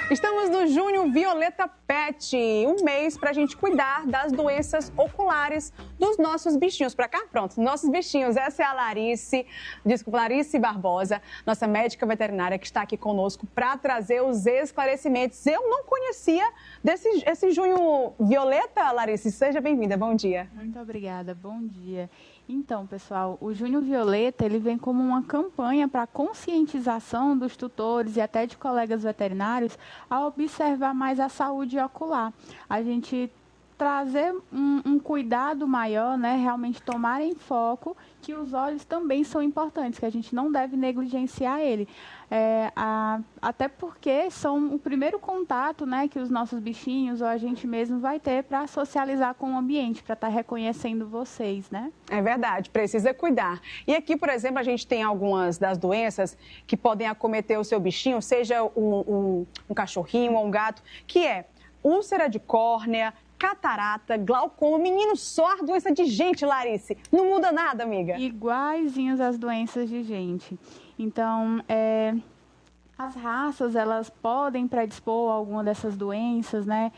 Estamos no Junho Violeta Pet, um mês para a gente cuidar das doenças oculares dos nossos bichinhos. Para cá, pronto, nossos bichinhos. Essa é a Larice Barbosa, nossa médica veterinária que está aqui conosco para trazer os esclarecimentos. Eu não conhecia esse Junho Violeta, Larice. Seja bem-vinda, bom dia. Muito obrigada, bom dia. Então, pessoal, o Junho Violeta ele vem como uma campanha para conscientização dos tutores e até de colegas veterinários a observar mais a saúde ocular. A gente trazer um cuidado maior, né, realmente tomar em foco que os olhos também são importantes, que a gente não deve negligenciar ele. Até porque são o primeiro contato, né, que os nossos bichinhos ou a gente mesmo vai ter para socializar com o ambiente, para estar reconhecendo vocês, né? É verdade, precisa cuidar. E aqui, por exemplo, a gente tem algumas das doenças que podem acometer o seu bichinho, seja um cachorrinho ou um gato, que é úlcera de córnea, catarata, glaucoma. Menino, só a doença de gente, Larice. Não muda nada, amiga. Iguaizinhos às doenças de gente. Então, as raças, elas podem predispor a alguma dessas doenças, né?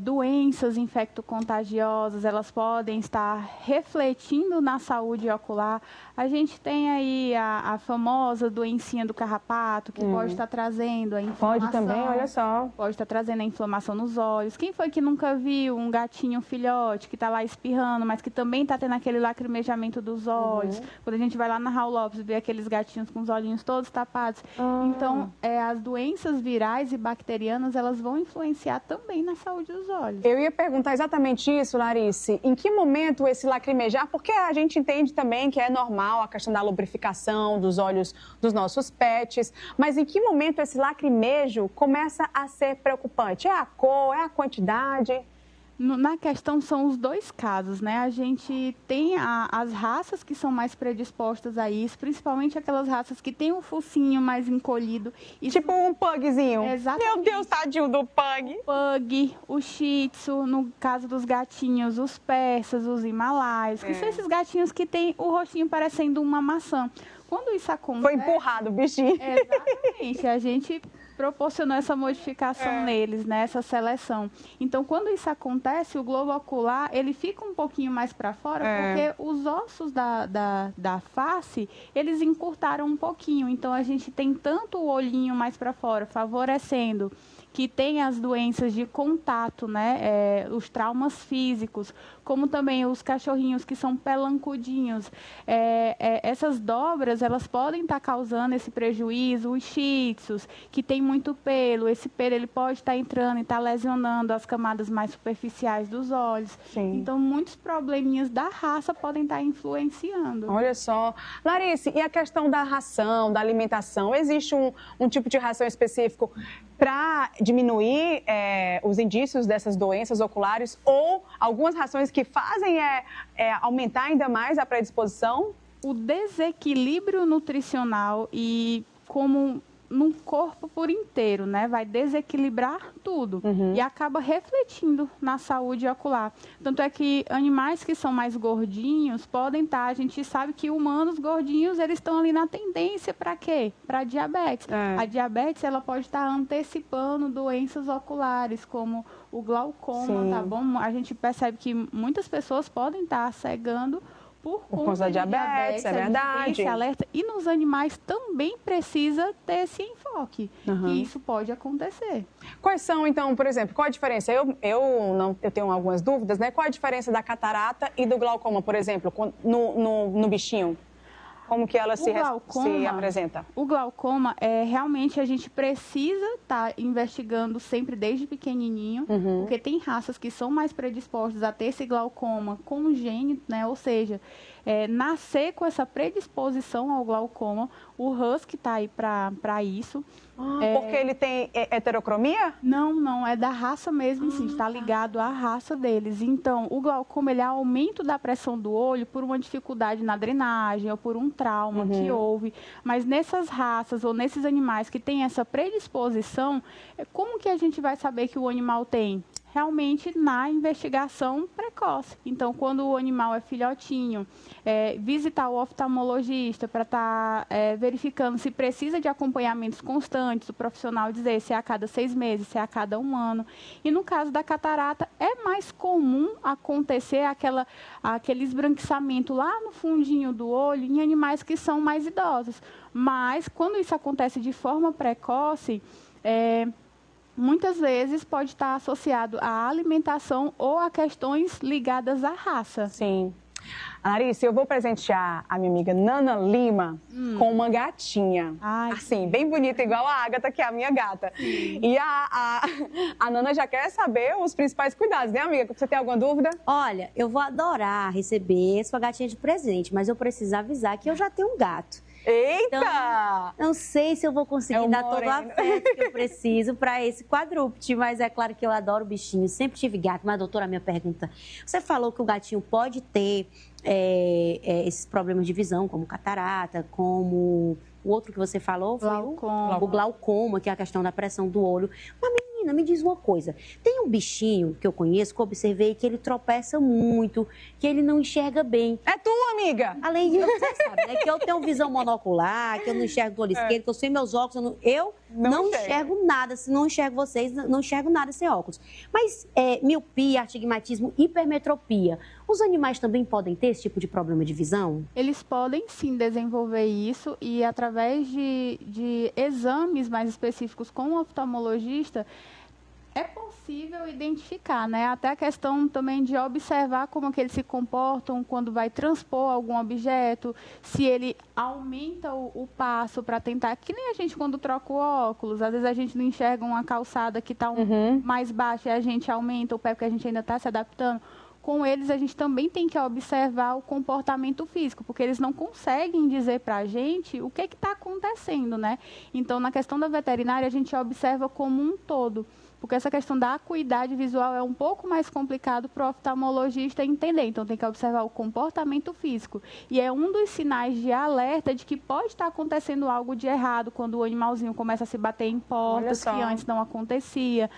Doenças infectocontagiosas, elas podem estar refletindo na saúde ocular. A gente tem aí a famosa doencinha do carrapato, que pode estar trazendo a inflamação. Pode também, olha só. Pode estar trazendo a inflamação nos olhos. Quem foi que nunca viu um gatinho filhote que está lá espirrando, mas que também está tendo aquele lacrimejamento dos olhos? Quando a gente vai lá na Raul Lopes ver aqueles gatinhos com os olhinhos todos tapados. Então, as doenças virais e bacterianas, elas vão influenciar também na saúde dos olhos. Eu ia perguntar exatamente isso, Larice. Em que momento esse lacrimejar? Porque a gente entende também que é normal a questão da lubrificação dos olhos dos nossos pets, mas em que momento esse lacrimejo começa a ser preocupante? É a cor, é a quantidade? Na questão são os dois casos, né? A gente tem as raças que são mais predispostas a isso, principalmente aquelas raças que têm o focinho mais encolhido. Tipo um pugzinho. Exatamente. Meu Deus, tadinho do pug. O pug, o shih tzu, no caso dos gatinhos, os persas, os himalaios, que são esses gatinhos que têm o rostinho parecendo uma maçã. Quando isso acontece... Foi empurrado o bichinho. Exatamente. A gente proporcionou essa modificação neles, né? Essa seleção. Então, quando isso acontece, o globo ocular, ele fica um pouquinho mais para fora, porque os ossos da face, eles encurtaram um pouquinho. Então, a gente tem tanto o olhinho mais para fora, favorecendo que tem as doenças de contato, né? Os traumas físicos, como também os cachorrinhos que são pelancudinhos. Essas dobras, elas podem estar causando esse prejuízo. Os shih tzus, que tem muito pelo, esse pelo ele pode estar entrando e estar lesionando as camadas mais superficiais dos olhos. Sim. Então, muitos probleminhas da raça podem estar influenciando. Olha só. Larice, e a questão da ração, da alimentação? Existe um tipo de ração específico para diminuir os indícios dessas doenças oculares ou algumas rações que fazem aumentar ainda mais a predisposição? O desequilíbrio nutricional e como no corpo por inteiro, né? Vai desequilibrar tudo e acaba refletindo na saúde ocular. Tanto é que animais que são mais gordinhos podem estar, a gente sabe que humanos gordinhos, eles estão ali na tendência para quê? Para diabetes. A diabetes, ela pode estar antecipando doenças oculares, como o glaucoma, tá bom? A gente percebe que muitas pessoas podem estar cegando por conta da diabetes, é verdade. Esse alerta. E nos animais também precisa ter esse enfoque. E isso pode acontecer. Quais são, então, por exemplo, qual a diferença? Eu tenho algumas dúvidas, né? Qual a diferença da catarata e do glaucoma, por exemplo, no bichinho? Como que ela se apresenta? O glaucoma, realmente a gente precisa estar investigando sempre desde pequenininho, porque tem raças que são mais predispostas a ter esse glaucoma congênito, né? Ou seja, nascer com essa predisposição ao glaucoma, o husky está aí para isso. Porque ele tem heterocromia? Não, é da raça mesmo, sim, está ligado à raça deles. Então, o glaucoma, ele é aumento da pressão do olho por uma dificuldade na drenagem ou por um trauma que houve. Mas nessas raças ou nesses animais que têm essa predisposição, como que a gente vai saber que o animal tem? realmente na investigação precoce. Então, quando o animal é filhotinho, visitar o oftalmologista para estar verificando se precisa de acompanhamentos constantes, o profissional dizer se é a cada 6 meses, se é a cada 1 ano. E no caso da catarata, é mais comum acontecer aquele esbranquiçamento lá no fundinho do olho em animais que são mais idosos. Mas, quando isso acontece de forma precoce, muitas vezes pode estar associado à alimentação ou a questões ligadas à raça. Sim. Larissa, eu vou presentear a minha amiga Nana Lima com uma gatinha. Ai, assim, bem bonita, igual a Ágata, que é a minha gata. E a Nana já quer saber os principais cuidados, né, amiga? Você tem alguma dúvida? Olha, eu vou adorar receber sua gatinha de presente, mas eu preciso avisar que eu já tenho um gato. Eita! Então, não sei se eu vou conseguir dar todo o afeto que eu preciso para esse quadrúpede, mas é claro que eu adoro bichinho, sempre tive gato. Mas, doutora, a minha pergunta, você falou que o gatinho pode ter esses problemas de visão, como catarata, como o outro que você falou, foi o glaucoma, que é a questão da pressão do olho. Mas, menina, me diz uma coisa, tem um bichinho que eu conheço, que eu observei que ele tropeça muito, que ele não enxerga bem. É tu, amiga! Além disso, você sabe, né, que eu tenho visão monocular, que eu não enxergo do olho esquerdo, que eu sem meus óculos, eu não enxergo nada, se não enxergo vocês, não enxergo nada sem óculos. Mas miopia, astigmatismo, hipermetropia, os animais também podem ter esse tipo de problema de visão? Eles podem sim desenvolver isso e através de exames mais específicos com o oftalmologista, é possível identificar, né? Até a questão também de observar como que eles se comportam quando vai transpor algum objeto, se ele aumenta o passo para tentar, que nem a gente quando troca o óculos, às vezes a gente não enxerga uma calçada que está mais baixa e a gente aumenta o pé porque a gente ainda está se adaptando. Com eles, a gente também tem que observar o comportamento físico, porque eles não conseguem dizer para a gente o que está acontecendo, né? Então, na questão da veterinária, a gente observa como um todo. Porque essa questão da acuidade visual é um pouco mais complicado para o oftalmologista entender. Então, tem que observar o comportamento físico. E é um dos sinais de alerta de que pode estar acontecendo algo de errado quando o animalzinho começa a se bater em portas, que antes não acontecia.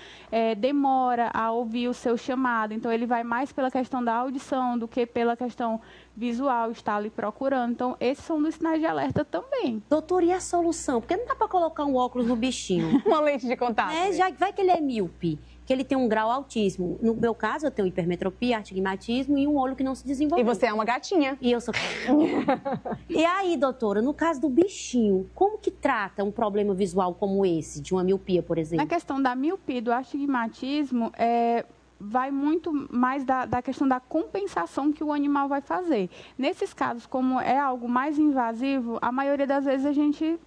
Demora a ouvir o seu chamado. Então, ele vai mais pela questão da audição do que pela questão visual, está ali procurando. Então, esses são dos sinais de alerta também. Doutor, e a solução? Porque não dá para colocar um óculos no bichinho. Uma lente de contato. Já vai que ele é míope, que ele tem um grau autismo. No meu caso, eu tenho hipermetropia, astigmatismo e um olho que não se desenvolveu. E você é uma gatinha. E eu sou... E aí, doutora, no caso do bichinho, como que trata um problema visual como esse, de uma miopia, por exemplo? Na questão da miopia e do astigmatismo, vai muito mais da questão da compensação que o animal vai fazer. Nesses casos, como é algo mais invasivo, a maioria das vezes a gente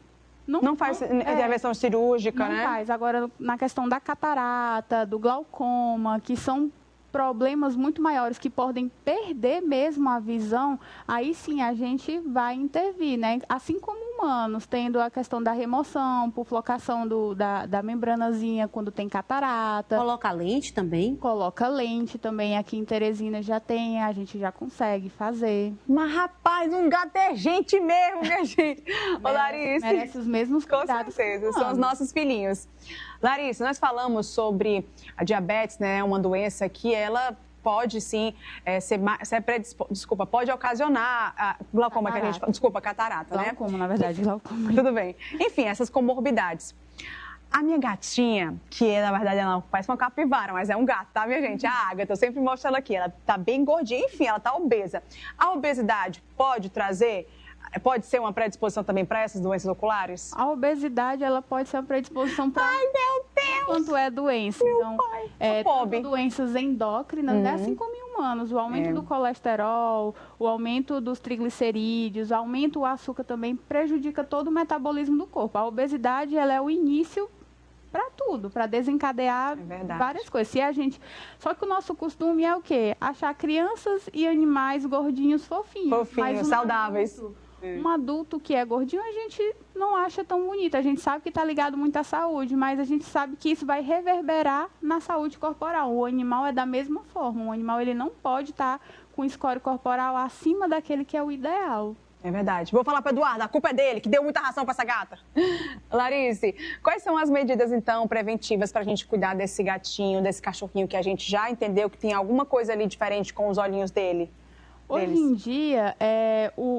não faz intervenção cirúrgica, não né? Não faz. Agora, na questão da catarata, do glaucoma, que são problemas muito maiores que podem perder mesmo a visão, aí sim a gente vai intervir, né? Assim como humanos, tendo a questão da remoção, por flocação da membranazinha quando tem catarata. Coloca lente também? Coloca lente também, aqui em Teresina já tem, a gente já consegue fazer. Mas, rapaz, um gato é gente mesmo, minha gente. Ô, Larissa. Merece os mesmos cuidados. Com certeza, são os nossos filhinhos. Larissa, nós falamos sobre a diabetes, né? Uma doença que ela pode sim pode ocasionar a glaucoma, que a gente fala. Desculpa, catarata, né? Glaucoma, na verdade, glaucoma. Tudo bem. Enfim, essas comorbidades. A minha gatinha, que na verdade ela parece uma capivara, mas é um gato, tá, minha gente? A Ágata, eu sempre mostro ela aqui. Ela tá bem gordinha, enfim, ela tá obesa. A obesidade pode ser uma predisposição também para essas doenças oculares? A obesidade, ela pode ser uma predisposição para... Ai, meu Deus! Quanto é doença. Meu pai, tanto doenças endócrinas, né, assim como em humanos. O aumento do colesterol, o aumento dos triglicerídeos, o aumento do açúcar também prejudica todo o metabolismo do corpo. A obesidade, ela é o início para tudo, para desencadear várias coisas. Só que o nosso costume é o quê? Achar crianças e animais gordinhos fofinhos. Saudáveis. Um adulto que é gordinho, a gente não acha tão bonito. A gente sabe que está ligado muito à saúde, mas a gente sabe que isso vai reverberar na saúde corporal. O animal é da mesma forma. O animal ele não pode estar com score corporal acima daquele que é o ideal. É verdade. Vou falar para Eduardo, a culpa é dele, que deu muita ração para essa gata. Larice, quais são as medidas, então, preventivas para a gente cuidar desse gatinho, desse cachorrinho que a gente já entendeu que tem alguma coisa ali diferente com os olhinhos dele? Hoje em dia,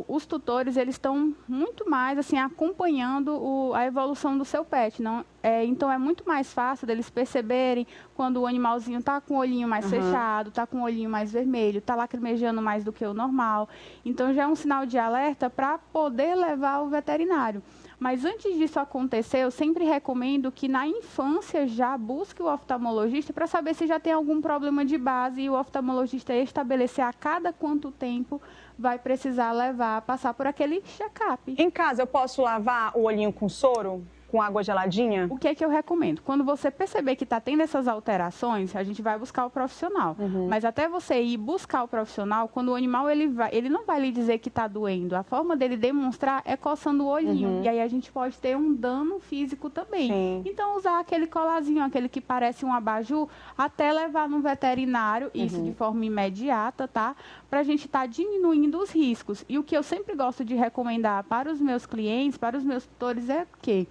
os tutores eles estão muito mais assim acompanhando a evolução do seu pet, não? Então é muito mais fácil deles perceberem quando o animalzinho está com o olhinho mais fechado, está com o olhinho mais vermelho, está lacrimejando mais do que o normal. Então já é um sinal de alerta para poder levar ao veterinário. Mas antes disso acontecer, eu sempre recomendo que na infância já busque o oftalmologista para saber se já tem algum problema de base e o oftalmologista estabelecer a cada quanto tempo vai precisar levar, passar por aquele check-up. Em casa, eu posso lavar o olhinho com soro? Com água geladinha? O que é que eu recomendo? Quando você perceber que está tendo essas alterações, a gente vai buscar o profissional. Mas até você ir buscar o profissional, quando o animal ele não vai lhe dizer que está doendo. A forma dele demonstrar é coçando o olhinho. E aí a gente pode ter um dano físico também. Sim. Então, usar aquele colarzinho, aquele que parece um abajur, até levar no veterinário, isso de forma imediata, tá? Para a gente estar diminuindo os riscos. E o que eu sempre gosto de recomendar para os meus clientes, para os meus tutores, é que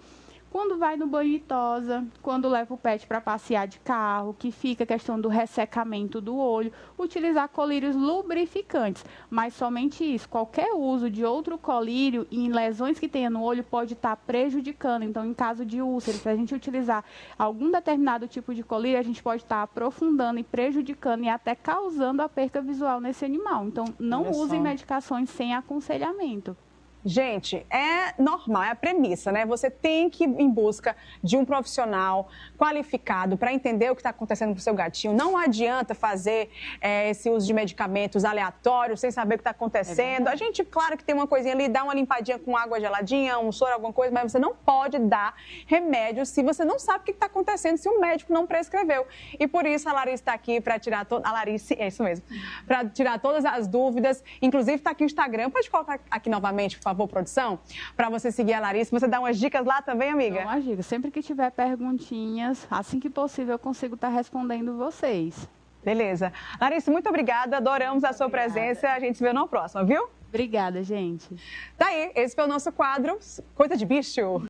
quando vai no banho e tosa, quando leva o pet para passear de carro, que fica a questão do ressecamento do olho, utilizar colírios lubrificantes. Mas somente isso, qualquer uso de outro colírio em lesões que tenha no olho pode estar prejudicando. Então, em caso de úlceras, se a gente utilizar algum determinado tipo de colírio, a gente pode estar aprofundando e prejudicando e até causando a perca visual nesse animal. Então, não use medicações sem aconselhamento. Gente, é normal, é a premissa, né? Você tem que ir em busca de um profissional qualificado para entender o que está acontecendo com o seu gatinho. Não adianta fazer esse uso de medicamentos aleatórios, sem saber o que está acontecendo. A gente, claro que tem uma coisinha ali, dá uma limpadinha com água geladinha, um soro, alguma coisa, mas você não pode dar remédio se você não sabe o que está acontecendo, se o médico não prescreveu. E por isso a Larice está aqui para tirar a Larice, é isso mesmo, para tirar todas as dúvidas. Inclusive está aqui o Instagram, pode colocar aqui novamente, por favor, produção, para você seguir a Larice. Você dá umas dicas lá também, amiga? Dá umas dicas. Sempre que tiver perguntinhas, assim que possível, eu consigo estar respondendo vocês. Beleza. Larice, muito obrigada. Adoramos a sua presença. A gente se vê na próxima, viu? Obrigada, gente. Tá aí. Esse foi o nosso quadro Coisa de Bicho.